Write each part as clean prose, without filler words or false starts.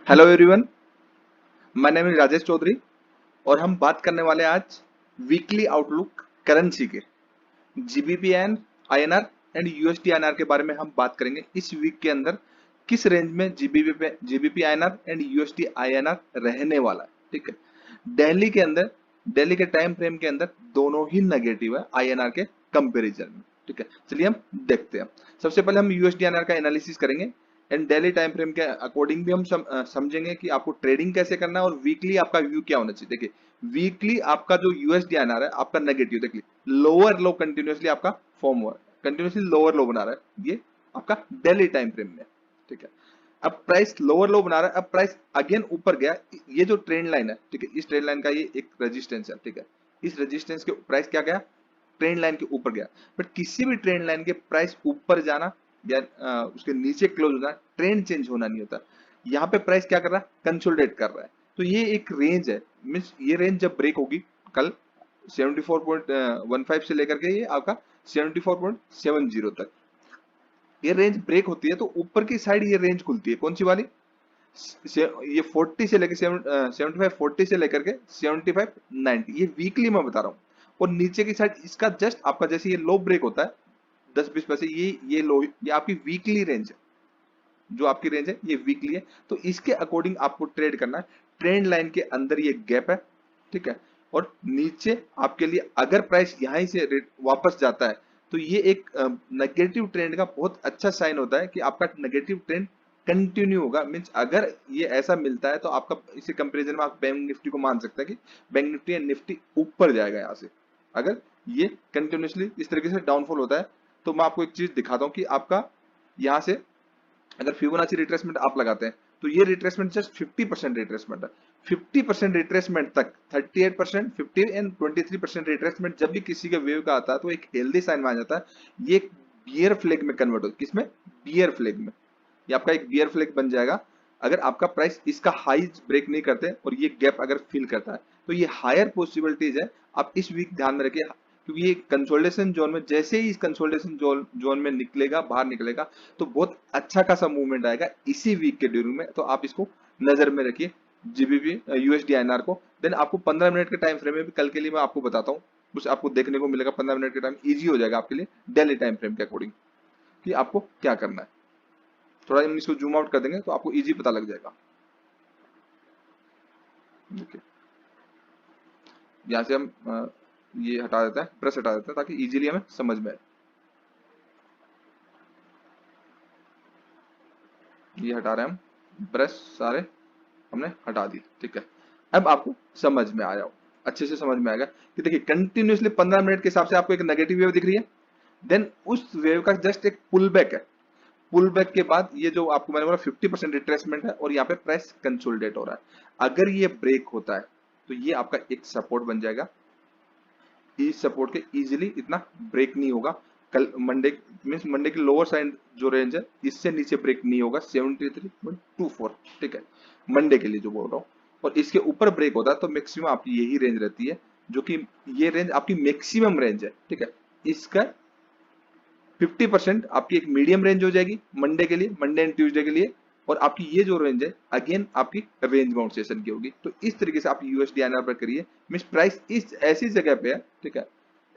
Hello everyone, my name is Rajesh Chaudhary और हम बात करने वाले हैं आज वीकली आउटलुक करेंसी के जीबीपीएन, आईएनआर एंड यूएसडी आईएनआर के बारे में हम बात करेंगे। इस वीक के अंदर किस रेंज में GBP INR and USD INR रहने वाला है। ठीक है, दिल्ली के अंदर, दिल्ली के टाइम फ्रेम के अंदर दोनों ही नेगेटिव है आईएनआर के कंपैरिजन में। ठीक है, चलिए हम देखते हैं। सबसे पहले हम यूएसडी आईएनआर का एनालिसिस करेंगे एंड डेली टाइम फ्रेम के अकॉर्डिंग भी हम समझेंगे कि आपको ट्रेडिंग कैसे करना है और वीकली आपका व्यू क्या होना चाहिए। देखिए, वीकली आपका जो यूएसडी आईएनआर है आपका नेगेटिव, देखिए लोअर लो कंटिन्यूअसली आपका फॉर्म हुआ है, कंटिन्यूअसली लोअर लो बना रहा है, ये आपका डेली टाइम फ्रेम में। ठीक है, अब प्राइस लोअर लो बना रहा है, अब प्राइस अगेन ऊपर गया। ये जो ट्रेंड लाइन है, ठीक है, इस ट्रेंड लाइन का ये एक रेजिस्टेंस है। ठीक है, इस रेजिस्टेंस के प्राइस क्या गया, ट्रेंड लाइन के ऊपर गया। बट किसी भी ट्रेंड लाइन के प्राइस ऊपर जाना या उसके नीचे क्लोज होना, ट्रेंड चेंज होना नहीं होता। यहाँ पे प्राइस क्या कर रहा है, कंसोलिडेट कर रहा है। तो ये एक रेंज है, मींस ये रेंज जब ब्रेक होगी कल 74.15 से लेकर के ये आपका 74.70 तक ये रेंज ब्रेक होती है, तो ऊपर की साइड ये रेंज खुलती है। कौन सी वाली, ये 40 से लेकर 75 40 से लेकर के 75 90, ये वीकली मैं बता रहा हूँ। और नीचे की साइड इसका जस्ट आपका जैसे ये लो ब्रेक होता है 10-20 पैसे, ये लो, ये आपकी वीकली रेंज है। जो आपकी रेंज है ये वीकली है, तो इसके अकॉर्डिंग आपको ट्रेड करना है। ट्रेंड लाइन के अंदर ये गैप है, ठीक है, और नीचे आपके लिए अगर प्राइस यहां से वापस जाता है तो ये एक नेगेटिव ट्रेंड का बहुत अच्छा साइन होता है कि आपका नेगेटिव ट्रेंड कंटिन्यू होगा। मींस अगर ये ऐसा मिलता है तो आपका इसी कंपैरिजन में आप बैंक निफ्टी को मान सकते हैं कि बैंक निफ्टी या निफ्टी ऊपर जाएगा यहाँ से। अगर ये कंटिन्यूसली इस तरीके से डाउनफॉल होता है तो मैं आपको एक चीज दिखाता हूँ कि आपका यहाँ से अगर फिबोनाची रिट्रेसमेंट आप लगाते हैं तो ये रिट्रेसमेंट जस्ट 50% रिट्रेसमेंट है। 50% रिट्रेसमेंट तक 38%, 50 एंड 23% रिट्रेसमेंट जब भी किसी के वेव का आता है तो एक हेल्दी साइन माना जाता है। ये एक बियर फ्लैग में कन्वर्ट होता है। किसमें, बियर फ्लैग में। ये आपका एक बियर फ्लैग बन जाएगा अगर आपका प्राइस इसका हाई ब्रेक नहीं करते और ये गैप अगर फिल करता है तो ये हायर पॉसिबिलिटीज है। आप इस वीक ध्यान में रखिए, क्योंकि ये कंसोलिडेशन जोन में, जैसे ही इस कंसोलिडेशन जोन में निकलेगा, बाहर निकलेगा, तो बहुत अच्छा खासा मूवमेंट आएगा इसी वीक के ड्यूरिंग में। तो आप इसको नजर में रखिए जीबीपी यूएसडी आईएनआर को। देन आपको 15 मिनट के टाइम फ्रेम में भी कल के लिए मैं आपको बताता हूँ, कुछ आपको देखने को मिलेगा। 15 मिनट के टाइम इजी हो जाएगा आपके लिए डेली टाइम फ्रेम के अकॉर्डिंग कि आपको क्या करना है। थोड़ा हम इसको जूम आउट कर देंगे तो आपको इजी पता लग जाएगा। देखिए, यहाँ से हम ये हटा देते हैं, प्रेस हटा देते हैं ताकि इजीली हमें समझ में आए। ये हटा रहे हैं हम, ब्रश सारे हमने हटा दी। ठीक है, अब आपको समझ में आ जाओ, अच्छे से समझ में आएगा कि देखिए कंटिन्यूसली 15 मिनट के हिसाब से आपको एक नेगेटिव वेव दिख रही है। देन उस वेव का जस्ट एक पुल बैक है। पुल बैक के बाद ये जो आपको मैंने बोला 50% रिट्रेसमेंट है और यहाँ पे प्राइस कंसोलिडेट हो रहा है। अगर ये ब्रेक होता है तो ये आपका एक सपोर्ट बन जाएगा। इस सपोर्ट के इजीली इतना ब्रेक नहीं होगा। कल मंडे मींस मंडे की लोअर साइड जो रेंज है इससे नीचे ब्रेक नहीं होगा 73.24। ठीक है, मंडे के लिए जो बोल रहा हूँ। और इसके ऊपर ब्रेक होता है तो मैक्सिमम आपकी यही रेंज रहती है, जो कि ये रेंज आपकी मैक्सिमम रेंज है। ठीक है, इसका 50% आपकी एक मीडियम रेंज हो जाएगी मंडे के लिए, मंडे एंड ट्यूसडे के लिए। और आपकी ये जो रेंज है अगेन आपकी रेंज बाउंड सेशन की होगी। तो इस तरीके से आप यूएसडी आईएनआर पर करिए। मींस प्राइस इस ऐसी जगह पे है, ठीक है,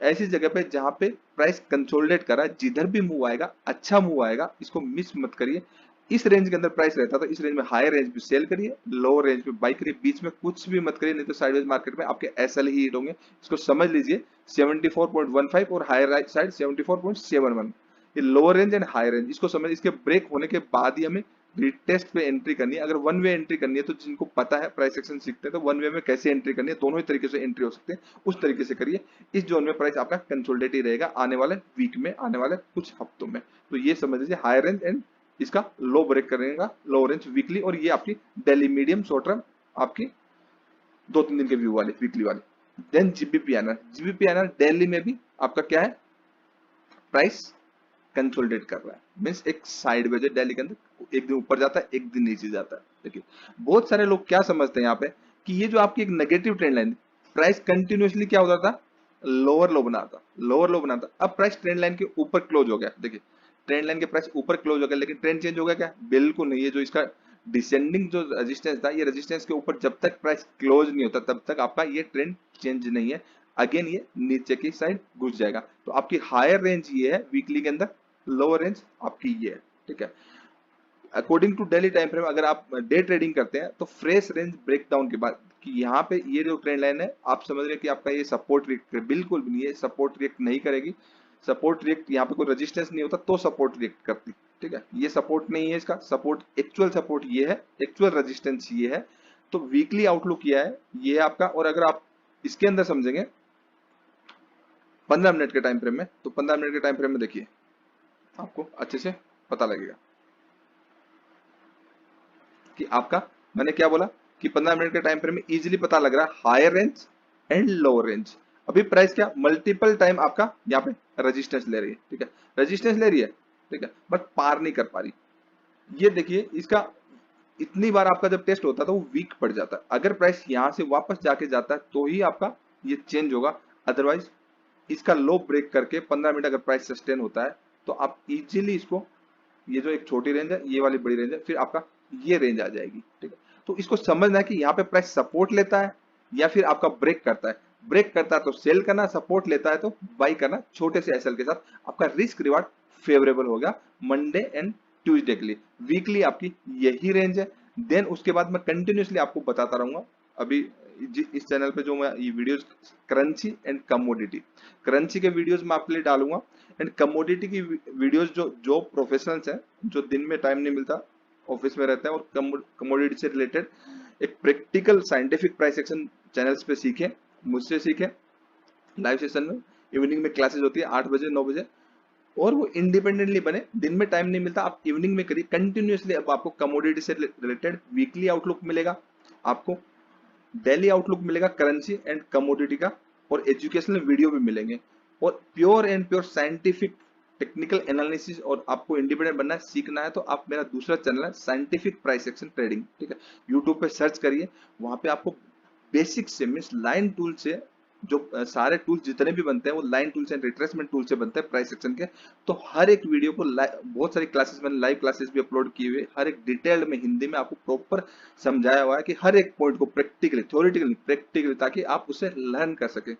ऐसी जगह पे जहां पे प्राइस कंसोलिडेट कर रहा है। जिधर भी मूव आएगा अच्छा मूव आएगा, इसको मिस मत करिए। इस रेंज के अंदर प्राइस रहता था, इस रेंज में हायर रेंज पे सेल करिए, लोअर रेंज पे बाई करिए, बीच में कुछ भी मत करिए, नहीं तो साइडवेज मार्केट में आपके एसएल ही हिट होंगे। इसको समझ लीजिए 74.15 और हायर राइट साइड 74.71, ये lower range and high range. इसको समझ, इसके ब्रेक होने के बाद ही हमें रिटेस्ट पे एंट्री करनी है। अगर वन वे एंट्री करनी है तो जिनको पता है प्राइस एक्शन सीखते हैं तो वन वे में कैसे एंट्री करनी है, दोनों ही तरीके से एंट्री हो सकते हैं, उस तरीके से करिए। इस जोन में प्राइस आपका कंसोलिडेट ही रहेगा आने वाले वीक में, आने वाले कुछ हफ्तों में। तो ये समझ लीजिए हाई रेंज एंड इसका लो ब्रेक करेगा, लो रेंज वीकली। और ये आपकी डेली मीडियम शॉर्ट टर्म आपकी 2-3 दिन के व्यू वाली वीकली वाली। Then GBP INR, GBP INR daily में भी आपका क्या है, प्राइस कंसोलिडेट कर रहा है। मींस एक साइडवेज है दिल्ली के अंदर, एक दिन ऊपर जाता है एक दिन नीचे जाता है। देखिए, बहुत सारे लोग क्या समझते हैं यहाँ पे कि ये जो आपकी एक negative trend line, price continuously क्या होता था, लोअर लो बनाता, लोअर लो बनाता। अब प्राइस ट्रेंड लाइन के ऊपर क्लोज हो गया। देखिए, ट्रेंड लाइन के प्राइस ऊपर क्लोज हो गया, लेकिन ट्रेंड चेंज हो गया क्या, बिल्कुल नहीं। ये जो इसका डिसेंडिंग जो रेजिस्टेंस था, ये रेजिस्टेंस के ऊपर जब तक प्राइस क्लोज नहीं होता तब तक आपका ये ट्रेंड चेंज नहीं है, अगेन ये नीचे की साइड घुस जाएगा। तो आपकी हायर रेंज ये है वीकली के अंदर, लोअर रेंज आपकी ये है, ठीक है। According to daily time frame अगर आप डे ट्रेडिंग करते हैं तो फ्रेश रेंज ब्रेकडाउन के बाद कि यहाँ पे ये जो ट्रेंड लाइन है आप समझ रहे हैं कि आपका ये सपोर्ट रिएक्ट, बिल्कुल भी नहीं है, सपोर्ट रिएक्ट नहीं करेगी। सपोर्ट रिएक्ट यहाँ पे कोई रेजिस्टेंस नहीं होता तो सपोर्ट रिएक्ट करती, ठीक है। ये सपोर्ट नहीं है, इसका सपोर्ट एक्चुअल सपोर्ट ये है, एक्चुअल रेजिस्टेंस ये है। तो वीकली आउटलुक ये है, ये है आपका। और अगर आप इसके अंदर समझेंगे 15 मिनट के टाइम फ्रेम में, तो 15 मिनट के टाइम फ्रेम में देखिए आपको अच्छे से पता लगेगा कि आपका, मैंने क्या बोला कि 15 मिनट के टाइम फ्रेम में इजीली पता लग रहा है higher range and lower range. अभी प्राइस क्या मल्टीपल टाइम आपका यहाँ पे रेजिस्टेंस ले रही है, ठीक है, रेजिस्टेंस ले रही है, ठीक है, बट पार नहीं कर पा रही। ये देखिए इसका इतनी बार आपका जब टेस्ट होता है तो वो वीक पड़ जाता है। अगर प्राइस यहाँ से वापस जाके जाता है तो ही आपका ये चेंज होगा, अदरवाइज इसका लो ब्रेक करके 15 मिनट अगर प्राइस सस्टेन होता है तो आप इजीली इसको, ये जो एक छोटी रेंज है ये वाली बड़ी रेंज है, फिर आपका ये रेंज आ जाएगी, ठीक है। तो इसको समझना है कि यहाँ पे प्राइस सपोर्ट लेता है या फिर आपका ब्रेक करता है। ब्रेक करता है तो सेल करना, सपोर्ट लेता है तो बाई करना छोटे से एसएल के साथ। आपका रिस्क रिवार्ड फेवरेबल होगा मंडे एंड ट्यूसडे के लिए। वीकली आपकी यही रेंज है। देन उसके बाद मैं कंटिन्यूसली आपको बताता रहूंगा। अभी इस चैनल पे जो मैं ये videos currency and commodity, currency के वीडियोस मैं आपके लिए डालूंगा एंड कमोडिटी की वीडियोस जो प्रोफेशनल्स हैं, जो दिन में टाइम नहीं मिलता ऑफिस में रहते हैं और कमोडिटी से रिलेटेड एक practical scientific price action channels पे सीखें, मुझसे सीखें। लाइव सेशन में इवनिंग में क्लासेस होती है 8 बजे 9 बजे, और वो इंडिपेंडेंटली बने। दिन में टाइम नहीं मिलता, आप इवनिंग में करिए कंटिन्यूसली। अब आपको कमोडिटी से रिलेटेड वीकली आउटलुक मिलेगा, आपको डेली आउटलुक मिलेगा करेंसी एंड कमोडिटी का, और एजुकेशनल वीडियो भी मिलेंगे, और pure and pure scientific technical analysis. और आपको इंडिपेंडेंट बनना है, सीखना है, तो आप मेरा दूसरा चैनल है साइंटिफिक प्राइस एक्शन ट्रेडिंग, ठीक है, यूट्यूब पे सर्च करिए। वहां पे आपको बेसिक से मीन्स लाइन टूल से जो सारे टूल्स जितने भी बनते हैं वो line tools and retracement tool से बनते हैं प्राइस एक्शन के। तो हर एक वीडियो को बहुत सारी क्लासेस मैंने लाइव क्लासेस भी अपलोड किए हुए, हर एक डिटेल्ड में हिंदी में आपको प्रॉपर समझाया हुआ है कि हर एक पॉइंट को प्रैक्टिकली, थ्योरेटिकली, प्रैक्टिकली, ताकि आप उसे लर्न कर सके।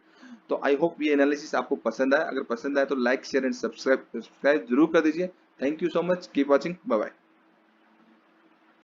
तो आई होप ये एनालिसिस आपको पसंद आया। अगर पसंद आए तो लाइक शेयर एंड सब्सक्राइब जरूर कर दीजिए। Thank you so much, keep watching, bye bye.